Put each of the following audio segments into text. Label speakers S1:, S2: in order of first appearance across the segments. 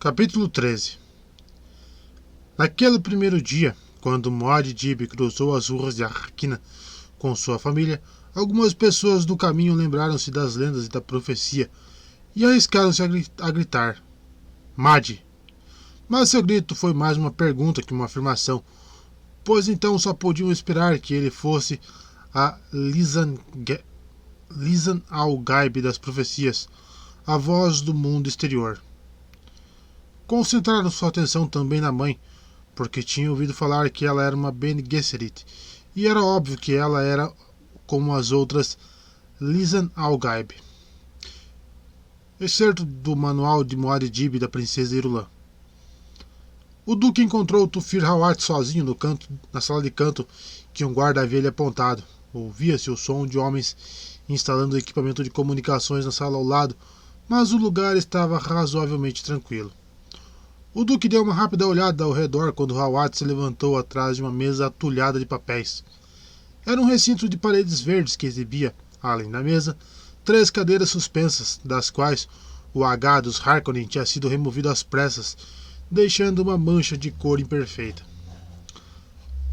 S1: Capítulo 13. Naquele primeiro dia, quando Muad'Dib cruzou as ruas de Arkina com sua família, algumas pessoas do caminho lembraram-se das lendas e da profecia e arriscaram-se a gritar: Madi! Mas seu grito foi mais uma pergunta que uma afirmação, pois então só podiam esperar que ele fosse a Lisan al-Gaib das profecias, a voz do mundo exterior. Concentraram sua atenção também na mãe, porque tinham ouvido falar que ela era uma Bene Gesserit, e era óbvio que ela era como as outras Lisan al-Gaib, excerto do manual de Muad'Dib da princesa Irulan. O duque encontrou Tufir Hawat sozinho na sala de canto que um guarda havia lhe apontado. Ouvia-se o som de homens instalando equipamento de comunicações na sala ao lado, mas o lugar estava razoavelmente tranquilo. O duque deu uma rápida olhada ao redor quando Hawat se levantou atrás de uma mesa atulhada de papéis. Era um recinto de paredes verdes que exibia, além da mesa, 3 cadeiras suspensas, das quais o H dos Harkonnen tinha sido removido às pressas, deixando uma mancha de cor imperfeita.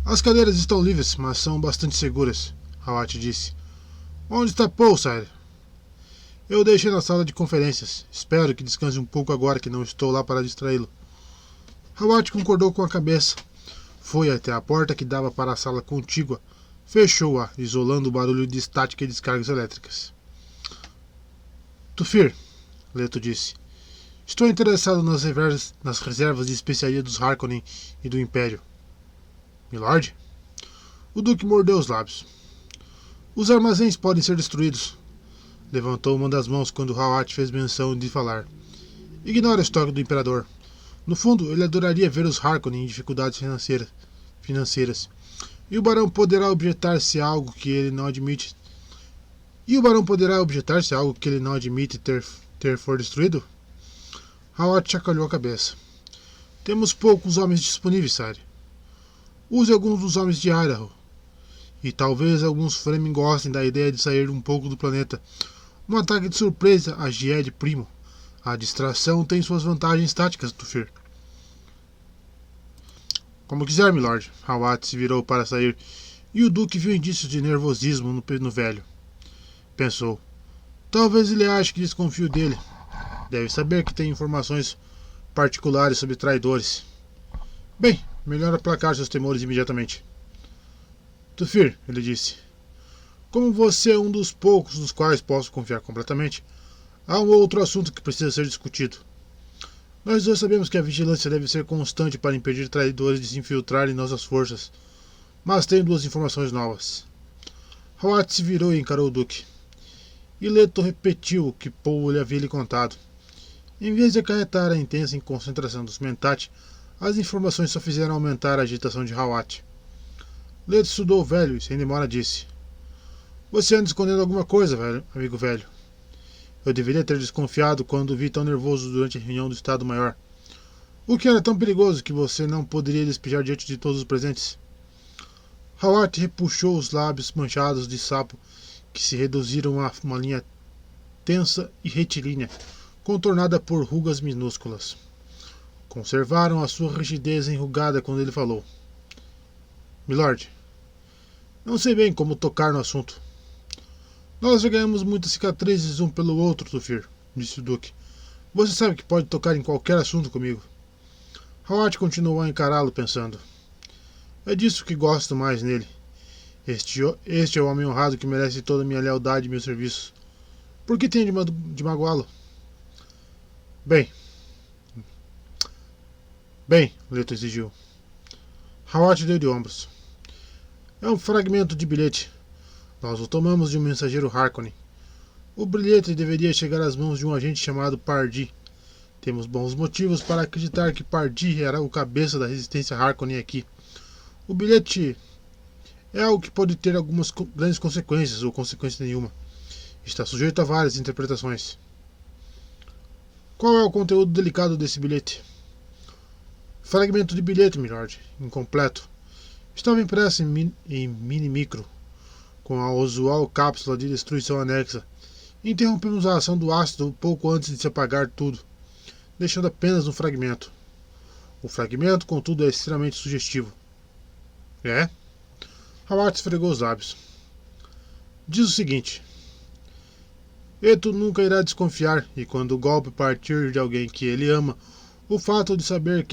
S1: As cadeiras estão livres, mas são bastante seguras, Hawat disse. Onde está Paul, Sire? Eu deixei na sala de conferências. Espero que descanse um pouco agora que não estou lá para distraí-lo. Hawat concordou com a cabeça. Foi até a porta que dava para a sala contígua. Fechou-a, isolando o barulho de estática e descargas elétricas. Tufir, Leto disse. Estou interessado nas reservas de especiaria dos Harkonnen e do Império. Milord? O Duque mordeu os lábios. Os armazéns podem ser destruídos. Levantou uma das mãos quando Hawat fez menção de falar. Ignore o estoque do Imperador. No fundo, ele adoraria ver os Harkonnen em dificuldades financeiras. E o Barão poderá objetar se algo que ele não admite. ter for destruído? Hawat chacoalhou a cabeça. Temos poucos homens disponíveis, Sire. Use alguns dos homens de Idaho. E talvez alguns Fremen gostem da ideia de sair um pouco do planeta. Um ataque de surpresa a Gied Primo. A distração tem suas vantagens táticas, Tufir. Como quiser, milord. Hawat se virou para sair, e o Duque viu indícios de nervosismo no velho. Pensou. Talvez ele ache que desconfio dele. Deve saber que tem informações particulares sobre traidores. Bem, melhor aplacar seus temores imediatamente. Tufir, ele disse. Como você é um dos poucos nos quais posso confiar completamente, há um outro assunto que precisa ser discutido. Nós dois sabemos que a vigilância deve ser constante para impedir traidores de se infiltrarem em nossas forças, mas tenho 2 informações novas. Hawat se virou e encarou o Duque. E Leto repetiu o que Paul lhe havia contado. Em vez de acarretar a intensa concentração dos Mentat, as informações só fizeram aumentar a agitação de Hawat. Leto estudou o velho e sem demora disse. Você anda escondendo alguma coisa, amigo velho. Eu deveria ter desconfiado quando o vi tão nervoso durante a reunião do Estado-Maior. O que era tão perigoso que você não poderia despejar diante de todos os presentes? Hawat repuxou os lábios manchados de sapo que se reduziram a uma linha tensa e retilínea, contornada por rugas minúsculas. Conservaram a sua rigidez enrugada quando ele falou. Milord, não sei bem como tocar no assunto. Nós já ganhamos muitas cicatrizes um pelo outro, Tufir, disse o Duque. Você sabe que pode tocar em qualquer assunto comigo. Hawat continuou a encará-lo, pensando. É disso que gosto mais nele. Este é o homem honrado que merece toda a minha lealdade e meus serviços. Por que tenho de magoá-lo? Bem, Leto exigiu. Hawat deu de ombros. É um fragmento de bilhete. Nós o tomamos de um mensageiro Harkonnen. O bilhete deveria chegar às mãos de um agente chamado Pardee. Temos bons motivos para acreditar que Pardee era o cabeça da resistência Harkonnen aqui. O bilhete é algo que pode ter algumas grandes consequências ou consequência nenhuma. Está sujeito a várias interpretações. Qual é o conteúdo delicado desse bilhete? Fragmento de bilhete, milord, incompleto. Estava impresso em mini-micro, com a usual cápsula de destruição anexa. Interrompemos a ação do ácido pouco antes de se apagar tudo. deixando apenas um fragmento. O fragmento, contudo, é extremamente sugestivo. É? Hawat esfregou os lábios. Diz o seguinte: Eto nunca irá desconfiar, e quando o golpe partir de alguém que ele ama, o fato de saber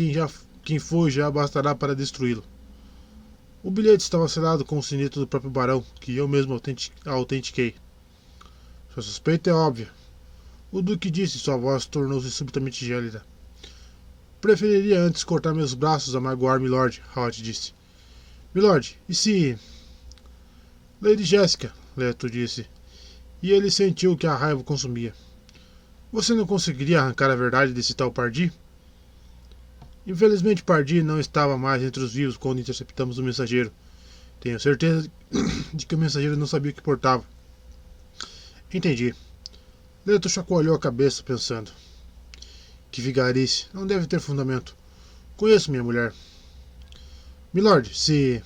S1: quem foi já bastará para destruí-lo. O bilhete estava selado com o sinete do próprio barão, que eu mesmo autentiquei. Sua suspeita é óbvia. O duque disse e sua voz tornou-se subitamente gélida. Preferiria antes cortar meus braços a magoar Milord, Hawat disse. Milord, e se... Lady Jéssica, Leto disse, e ele sentiu que a raiva o consumia. Você não conseguiria arrancar a verdade desse tal Pardi? Infelizmente Pardi não estava mais entre os vivos quando interceptamos o mensageiro. Tenho certeza de que o mensageiro não sabia o que portava. Entendi. Leto chacoalhou a cabeça, pensando. Que vigarice, não deve ter fundamento. Conheço minha mulher. Milord, se...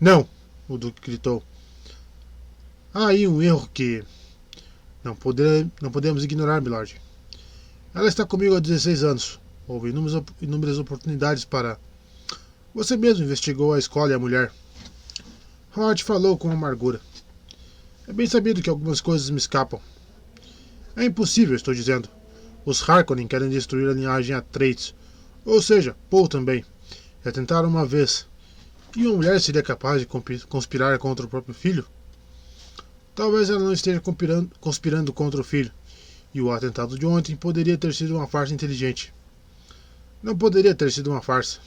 S1: Não! O duque gritou. Há aí um erro que... Não podemos ignorar, Milord. Ela está comigo há 16 anos. Houve inúmeras oportunidades para... Você mesmo investigou a escola e a mulher. Howard falou com amargura. É bem sabido que algumas coisas me escapam. É impossível, estou dizendo. Os Harkonnen querem destruir a linhagem Atreides. Ou seja, Paul também. Já tentaram uma vez. E uma mulher seria capaz de conspirar contra o próprio filho? Talvez ela não esteja conspirando contra o filho. E o atentado de ontem poderia ter sido uma farsa inteligente. Não poderia ter sido uma farsa.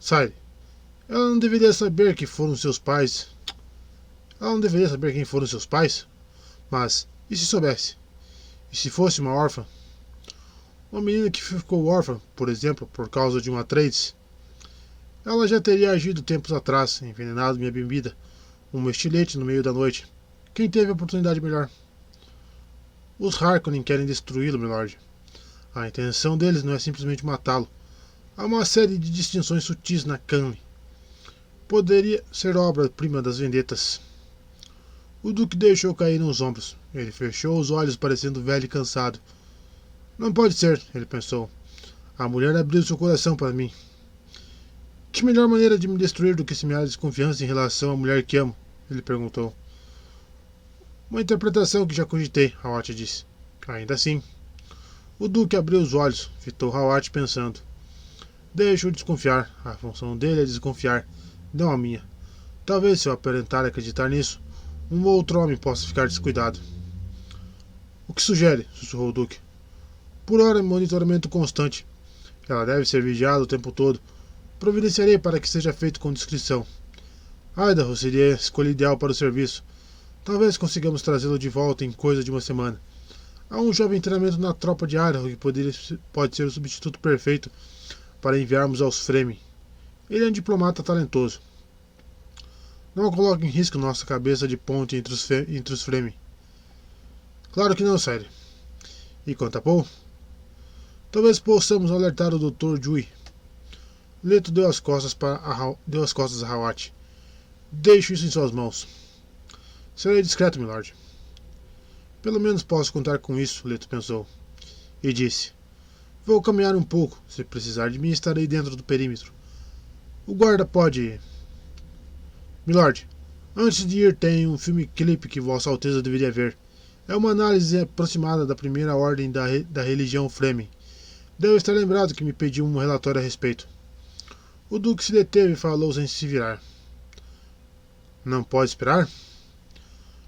S1: Sire, ela não deveria saber que foram seus pais. Ela não deveria saber quem foram seus pais? Mas, e se soubesse? E se fosse uma órfã? Uma menina que ficou órfã, por exemplo, por causa de uma Atreides? Ela já teria agido tempos atrás, envenenado minha bebida, um estilete no meio da noite. Quem teve a oportunidade melhor? Os Harkonnen querem destruí-lo, Milord. A intenção deles não é simplesmente matá-lo. Há uma série de distinções sutis na Canle. Poderia ser obra-prima das vendetas. O duque deixou cair nos ombros. Ele fechou os olhos, parecendo velho e cansado. Não pode ser, ele pensou. A mulher abriu seu coração para mim. Que melhor maneira de me destruir do que semear desconfiança em relação à mulher que amo? Ele perguntou. Uma interpretação que já cogitei, Hawat disse. Ainda assim. O duque abriu os olhos, fitou Hawat pensando. Deixe-o desconfiar. A função dele é desconfiar, não a minha. Talvez, se eu aparentar acreditar nisso, um outro homem possa ficar descuidado. O que sugere? Sussurrou o duque. Por hora, monitoramento constante. Ela deve ser vigiada o tempo todo. Providenciarei para que seja feito com discrição. Idaho seria a escolha ideal para o serviço. Talvez consigamos trazê-lo de volta em coisa de uma semana. Há um jovem em treinamento na tropa de Idaho que pode ser o substituto perfeito para enviarmos aos Fremen. Ele é um diplomata talentoso. Não coloque em risco nossa cabeça de ponte entre os Fremen. Claro que não, Sire. E quanto a Paul? Talvez possamos alertar o Dr. Dewey. Leto deu as costas a Hawat. Deixo isso em suas mãos. Serei discreto, milord. Pelo menos posso contar com isso, Leto pensou. E disse. Vou caminhar um pouco. Se precisar de mim, estarei dentro do perímetro. O guarda pode... Milord, antes de ir tem um filme clipe que Vossa Alteza deveria ver. É uma análise aproximada da primeira ordem da religião Fremen. Deve estar lembrado que me pediu um relatório a respeito. O duque se deteve e falou sem se virar. Não pode esperar?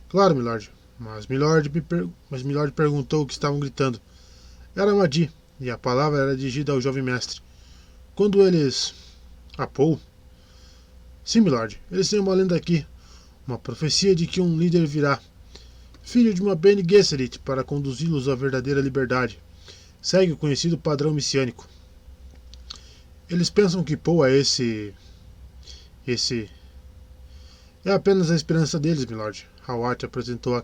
S1: Claro, milord. Mas milord perguntou o que estavam gritando. Era Madi, e a palavra era dirigida ao jovem mestre. Quando eles... A Paul? Sim, milord. Eles têm uma lenda aqui. Uma profecia de que um líder virá. Filho de uma Bene Gesserit para conduzi-los à verdadeira liberdade. Segue o conhecido padrão messiânico. Eles pensam que Paul é esse... É apenas a esperança deles, milord. Hawat apresentou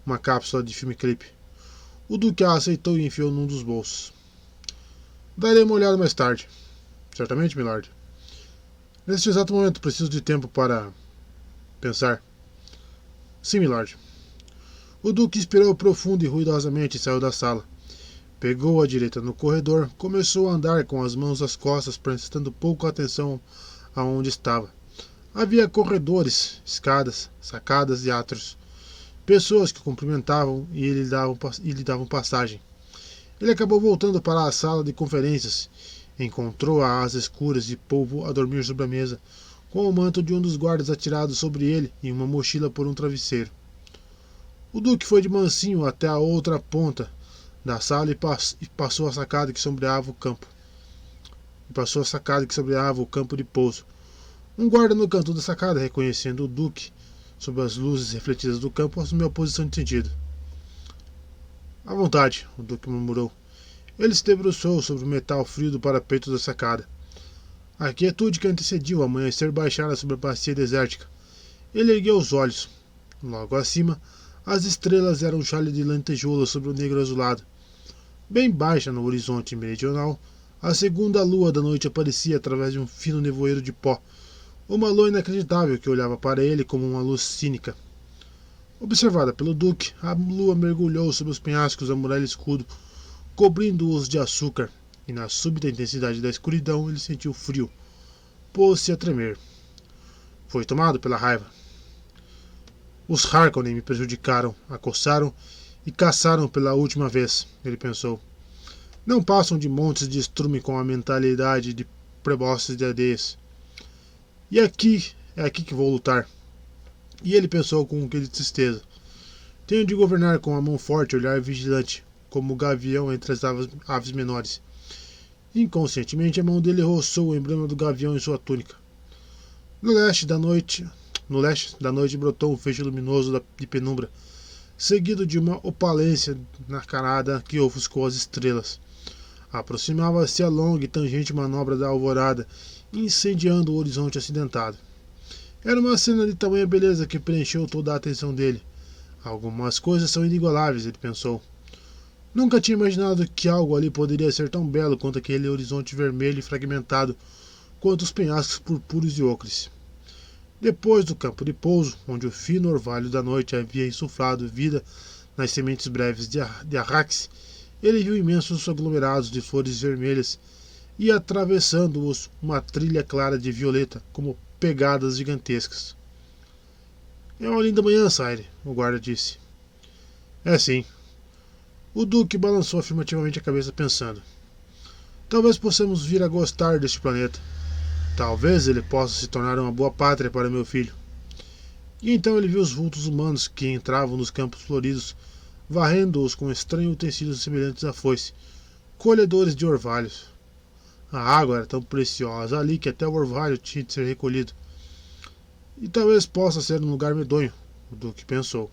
S1: uma cápsula de filme clipe. O duque a aceitou e enfiou num dos bolsos. Darei uma olhada mais tarde. Certamente, milord. Neste exato momento preciso de tempo para... pensar. Sim, milord. O duque expirou profundo e ruidosamente e saiu da sala. Pegou a direita no corredor, começou a andar com as mãos às costas, prestando pouca atenção aonde estava. Havia corredores, escadas, sacadas e átrios. Pessoas que o cumprimentavam e lhe davam passagem. Ele acabou voltando para a sala de conferências. Encontrou-a às escuras de polvo a dormir sobre a mesa, com o manto de um dos guardas atirado sobre ele e uma mochila por um travesseiro. O duque foi de mansinho até a outra ponta da sala e passou a sacada que sombreava o campo. De pouso. Um guarda no canto da sacada, reconhecendo o duque sob as luzes refletidas do campo, assumiu a posição de sentido. À vontade, o duque murmurou. Ele se debruçou sobre o metal frio do parapeito da sacada. A quietude que antecediu o amanhecer baixara sobre a bacia desértica. Ele ergueu os olhos. Logo acima, as estrelas eram um chale de lantejoulas sobre o negro azulado. Bem baixa no horizonte meridional, a segunda lua da noite aparecia através de um fino nevoeiro de pó, uma lua inacreditável que olhava para ele como uma luz cínica. Observada pelo duque, a lua mergulhou sobre os penhascos da muralha escudo, cobrindo-os de açúcar, e na súbita intensidade da escuridão ele sentiu frio. Pôs-se a tremer. Foi tomado pela raiva. Os Harkonnen me prejudicaram, acossaram e caçaram pela última vez, ele pensou. Não passam de montes de estrume com a mentalidade de prebostes de aldeias. E é aqui que vou lutar. E ele pensou com um quê de tristeza. Tenho de governar com a mão forte e olhar vigilante, como o gavião entre as aves menores. Inconscientemente a mão dele roçou o emblema do gavião em sua túnica. No leste da noite brotou um feixe luminoso de penumbra, seguido de uma opalência nacarada que ofuscou as estrelas. Aproximava-se a longa e tangente manobra da alvorada, incendiando o horizonte acidentado. Era uma cena de tamanha beleza que preencheu toda a atenção dele. Algumas coisas são inigualáveis, ele pensou. Nunca tinha imaginado que algo ali poderia ser tão belo quanto aquele horizonte vermelho e fragmentado, quanto os penhascos purpúreos e ocres. Depois do campo de pouso, onde o fino orvalho da noite havia insuflado vida nas sementes breves de arrax, ele viu imensos aglomerados de flores vermelhas e, atravessando-os, uma trilha clara de violeta, como pegadas gigantescas. É uma linda manhã, Sire, o guarda disse. É sim. O duque balançou afirmativamente a cabeça, pensando. Talvez possamos vir a gostar deste planeta. Talvez ele possa se tornar uma boa pátria para meu filho. E então ele viu os vultos humanos que entravam nos campos floridos, varrendo-os com estranhos utensílios semelhantes à foice, colhedores de orvalhos. A água era tão preciosa ali que até o orvalho tinha de ser recolhido. E talvez possa ser um lugar medonho, o duque pensou.